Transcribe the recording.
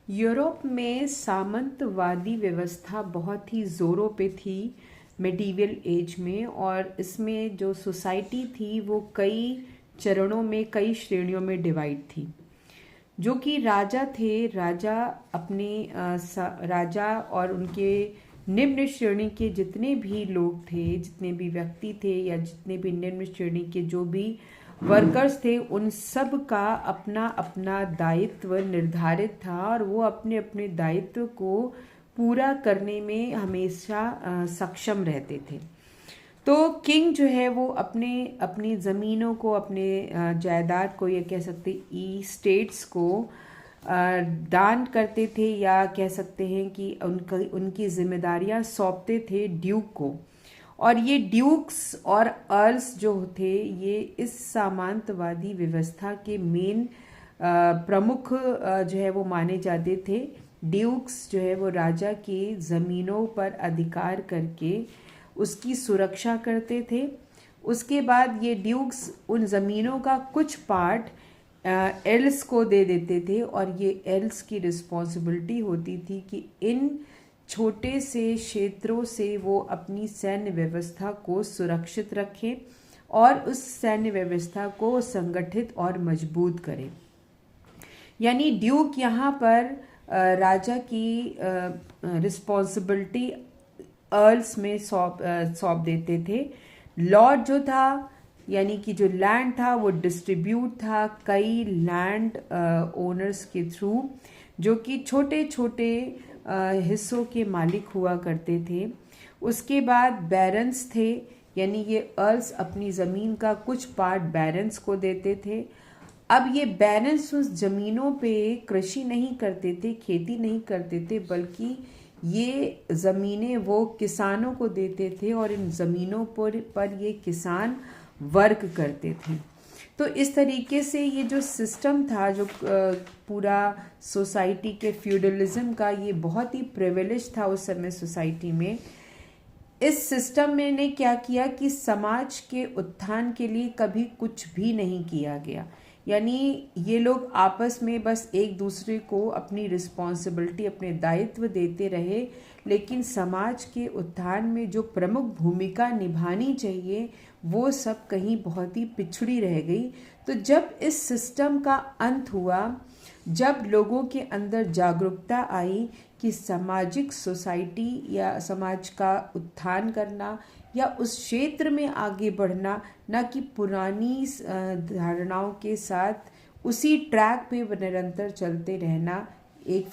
Europe में सामंतवादी व्यवस्था बहुत ही ज़ोरों पे थी मेडिवल एज में। और इसमें जो सोसाइटी थी वो कई चरणों में, कई श्रेणियों में डिवाइड थी। जो कि राजा थे, राजा अपने राजा और उनके निम्न श्रेणी के जितने भी लोग थे, जितने भी व्यक्ति थे, या जितने भी निम्न श्रेणी के जो भी वर्कर्स थे, उन सब का अपना अपना दायित्व निर्धारित था और वो अपने अपने दायित्व को पूरा करने में हमेशा सक्षम रहते थे। तो किंग जो है वो अपनी ज़मीनों को, अपने जायदाद को, या कह सकते ई स्टेट्स को दान करते थे, या कह सकते हैं कि उनकी जिम्मेदारियां सौंपते थे ड्यूक को। और ये ड्यूक्स और अर्ल्स जो थे, ये इस सामंतवादी व्यवस्था के मेन प्रमुख जो है वो माने जाते थे। ड्यूक्स जो है वो राजा की ज़मीनों पर अधिकार करके उसकी सुरक्षा करते थे। उसके बाद ये ड्यूक्स उन ज़मीनों का कुछ पार्ट एल्स को दे देते थे, और ये एल्स की रिस्पॉन्सिबिलिटी होती थी कि इन छोटे से क्षेत्रों से वो अपनी सैन्य व्यवस्था को सुरक्षित रखें और उस सैन्य व्यवस्था को संगठित और मजबूत करें। यानी ड्यूक यहाँ पर राजा की रिस्पॉन्सिबिलिटी अर्ल्स में सौंप देते थे। लॉर्ड जो था, यानी कि जो लैंड था, वो डिस्ट्रीब्यूट था कई लैंड ओनर्स के थ्रू, जो कि छोटे छोटे हिस्सों के मालिक हुआ करते थे। उसके बाद बैरन्स थे, यानी ये अर्ल्स अपनी ज़मीन का कुछ पार्ट बैरन्स को देते थे। अब ये बैरन्स उस ज़मीनों पे कृषि नहीं करते थे, खेती नहीं करते थे, बल्कि ये ज़मीनें वो किसानों को देते थे और इन ज़मीनों पर ये किसान वर्क करते थे। तो इस तरीके से ये जो सिस्टम था, जो पूरा सोसाइटी के फ्यूडलिज्म का, ये बहुत ही प्रिविलेज था उस समय सोसाइटी में। इस सिस्टम में ने क्या किया कि समाज के उत्थान के लिए कभी कुछ भी नहीं किया गया। यानी ये लोग आपस में बस एक दूसरे को अपनी रिस्पॉन्सिबिलिटी, अपने दायित्व देते रहे, लेकिन समाज के उत्थान में जो प्रमुख भूमिका निभानी चाहिए वो सब कहीं बहुत ही पिछड़ी रह गई। तो जब इस सिस्टम का अंत हुआ, जब लोगों के अंदर जागरूकता आई कि सामाजिक सोसाइटी या समाज का उत्थान करना या उस क्षेत्र में आगे बढ़ना, न कि पुरानी धारणाओं के साथ उसी ट्रैक पे निरंतर चलते रहना, एक